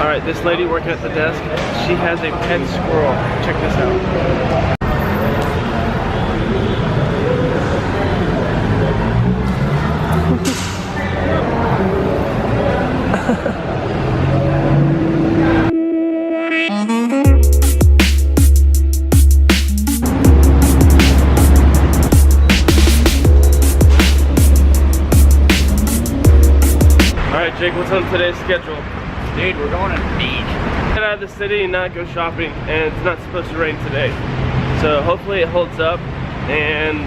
Alright, this lady working at the desk, she has a pet squirrel. Check this out. Alright Jake, what's on today's schedule? Dude, we're going to the beach. Get out of the city and not go shopping, and it's not supposed to rain today. So hopefully it holds up, and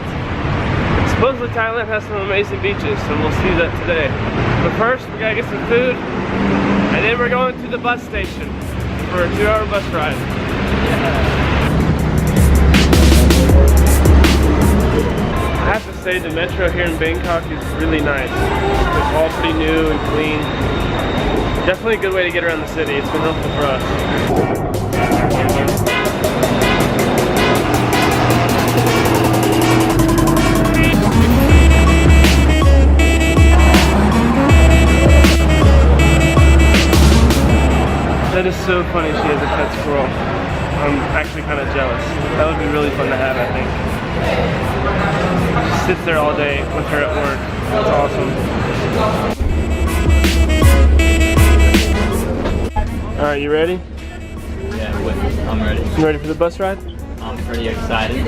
supposedly Thailand has some amazing beaches, so we'll see that today. But first, we gotta get some food, and then we're going to the bus station for a 2-hour bus ride. I have to say the metro here in Bangkok is really nice. It's all pretty new and clean. Definitely a good way to get around the city. It's been helpful for us. That is so funny she has a pet squirrel. I'm actually kind of jealous. That would be really fun to have, I think. She sits there all day with her at work. That's awesome. Alright, you ready? Yeah, I'm ready. You ready for the bus ride? I'm pretty excited.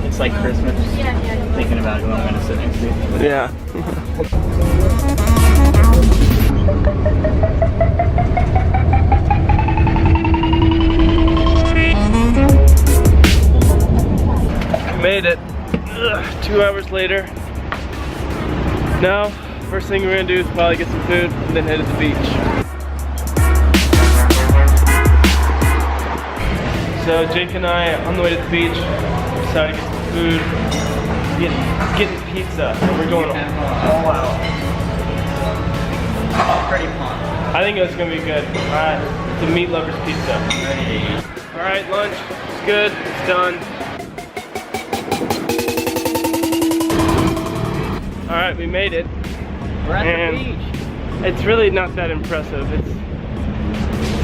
It's like Christmas. Thinking about who I'm going to sit next to. Yeah. Made it. Ugh, 2 hours later. Now, first thing we're gonna do is probably get some food and then head to the beach. So Jake and I, on the way to the beach, decided to get some food, getting pizza, and we're going all out. Pretty pumped. I think it's gonna be good. Alright, the meat lovers pizza. Ready to eat. Alright, lunch, it's good, it's done. Alright, we made it. We're at And the beach. it's really not that impressive. It's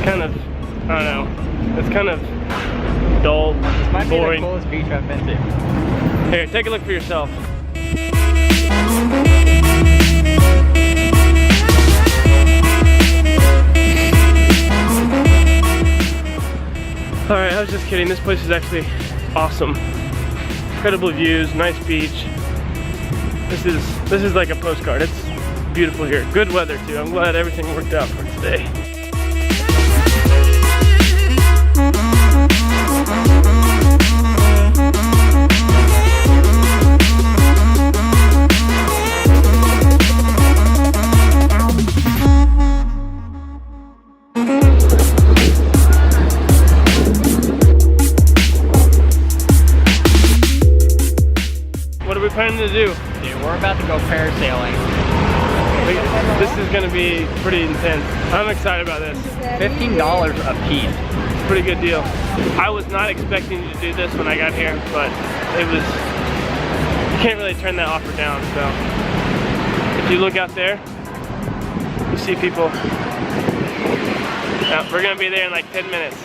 kind of, I don't know, it's kind of dull, This might boring. be the coolest beach I've been to. Here, take a look for yourself. Alright, I was just kidding. This place is actually awesome. Incredible views, nice beach. This is like a postcard. It's beautiful here. Good weather too. I'm glad everything worked out for today. What are we planning to do? Dude, we're about to go parasailing. This is going to be pretty intense. I'm excited about this. $15 a piece. It's a pretty good deal. I was not expecting to do this when I got here, but it was, you can't really turn that offer down. So if you look out there, you see people. Now, we're going to be there in like 10 minutes.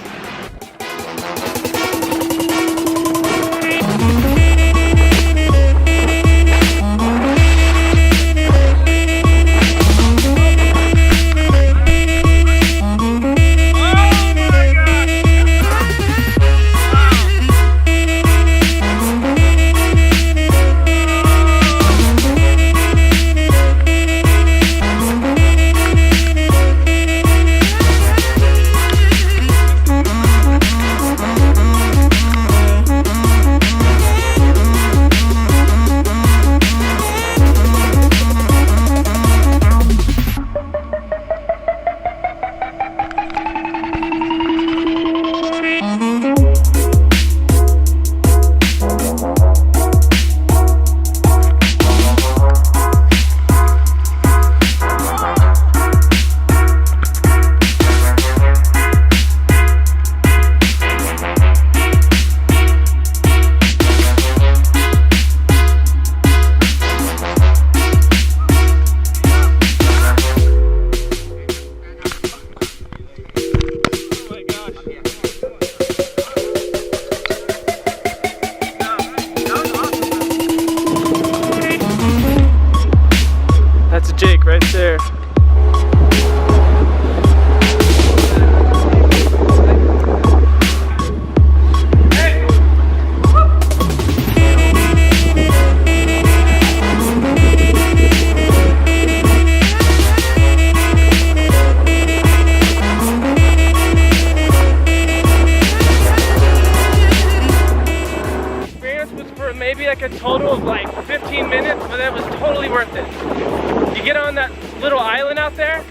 there,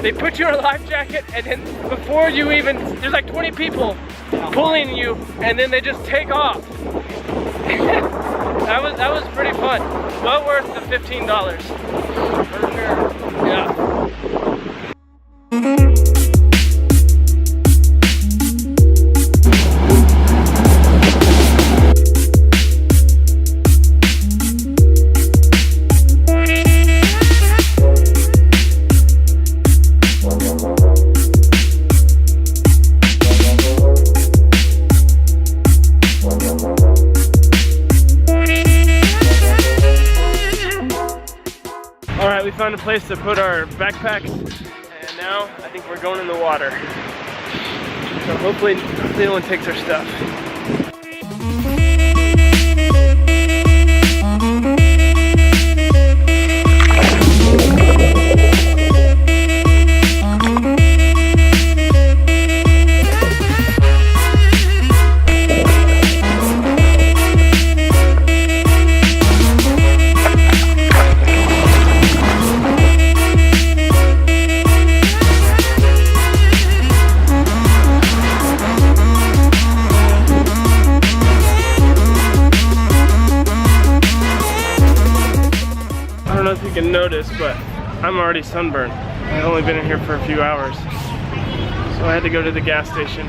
they put you in a life jacket, and then before you even, there's like 20 people pulling you, and then they just take off. that was pretty fun. Well worth the $15. For sure. Yeah. Alright, we found a place to put our backpacks, and now I think we're going in the water. So hopefully no one takes our stuff. I don't know if you can notice, but I'm already sunburned. I've only been in here for a few hours. So I had to go to the gas station.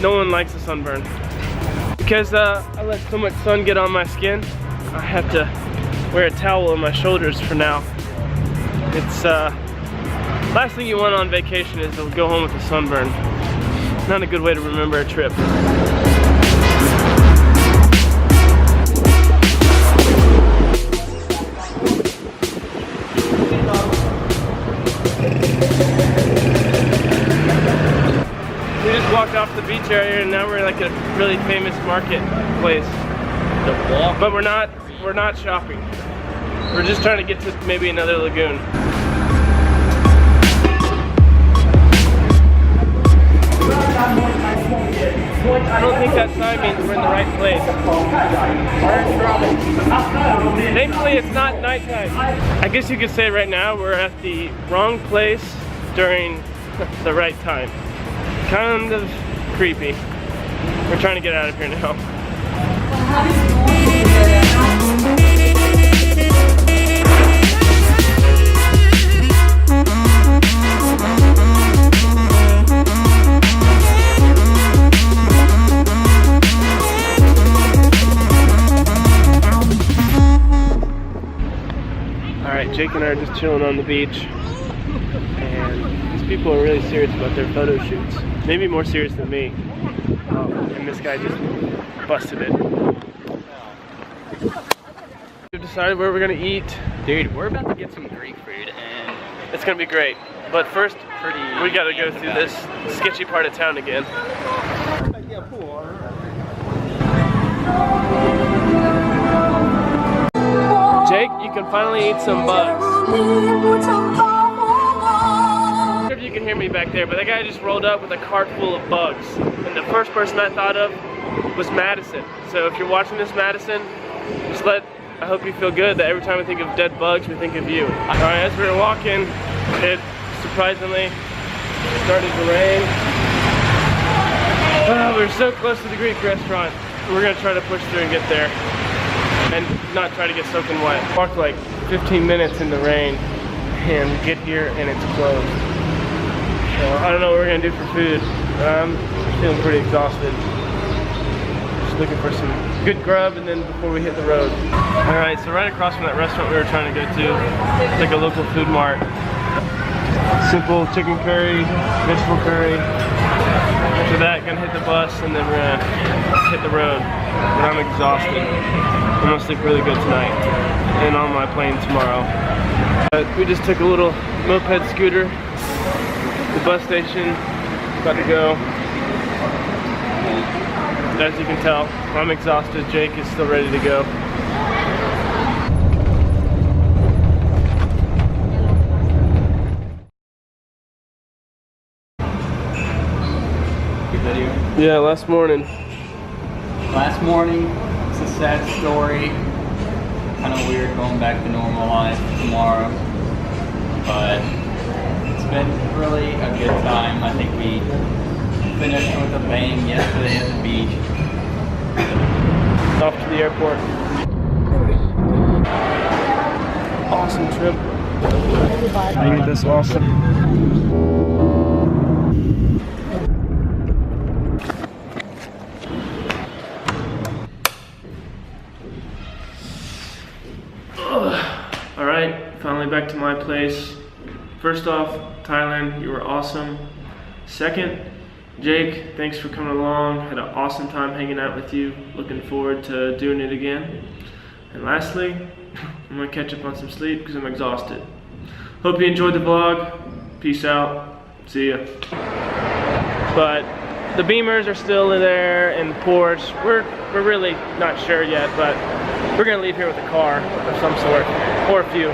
No one likes a sunburn. Because I let so much sun get on my skin, I have to wear a towel on my shoulders for now. It's last thing you want on vacation is to go home with a sunburn. Not a good way to remember a trip. We just walked off the beach area and now we're like a really famous market place. But we're not shopping. We're just trying to get to maybe another lagoon. I don't think that sign means we're in the right place. Thankfully it's not nighttime. I guess you could say right now we're at the wrong place during the right time. Kind of creepy. We're trying to get out of here now. Alright, Jake and I are just chilling on the beach. And these people are really serious about their photo shoots. Maybe more serious than me. And this guy just busted it. We've decided where we're gonna eat. Dude, we're about to get some Greek food and It's gonna be great. But first, we gotta go through this sketchy part of town again. Jake, you can finally eat some bugs. If you can hear me back there, but that guy just rolled up with a cart full of bugs. And the first person I thought of was Madison. So if you're watching this, Madison, I hope you feel good that every time we think of dead bugs, we think of you. Alright, as we were walking, it surprisingly started to rain. We're so close to the Greek restaurant. We're gonna try to push through and get there. And not try to get soaking wet. Walked like 15 minutes in the rain and we get here and it's closed. So I don't know what we're gonna do for food. I'm feeling pretty exhausted. Just looking for some good grub and then before we hit the road. Alright, so right across from that restaurant we were trying to go to, it's like a local food mart. Simple chicken curry, vegetable curry. After that, gonna hit the bus and then we're gonna hit the road. But I'm exhausted. I'm gonna sleep really good tonight and on my plane tomorrow. We just took a little moped scooter. The bus station, about to go. As you can tell, I'm exhausted. Jake is still ready to go. video. Yeah, last morning. Last morning, it's a sad story. kind of weird going back to normal life tomorrow, but it's been really a good time. I think we finished with a bang yesterday at the beach. Off to the airport. Awesome trip. Ain't this awesome? Alright, finally back to my place. First off, Thailand, you were awesome. Second, Jake, thanks for coming along. Had an awesome time hanging out with you. Looking forward to doing it again. And lastly, I'm gonna catch up on some sleep because I'm exhausted. Hope you enjoyed the vlog. Peace out. See ya. But the Beamers are still in there in the porch. We're really not sure yet, but we're gonna leave here with a car of some sort, or a few.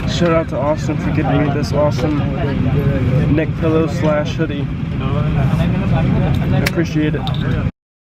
Shout out to Austin for getting me this awesome neck pillow / hoodie. I appreciate it.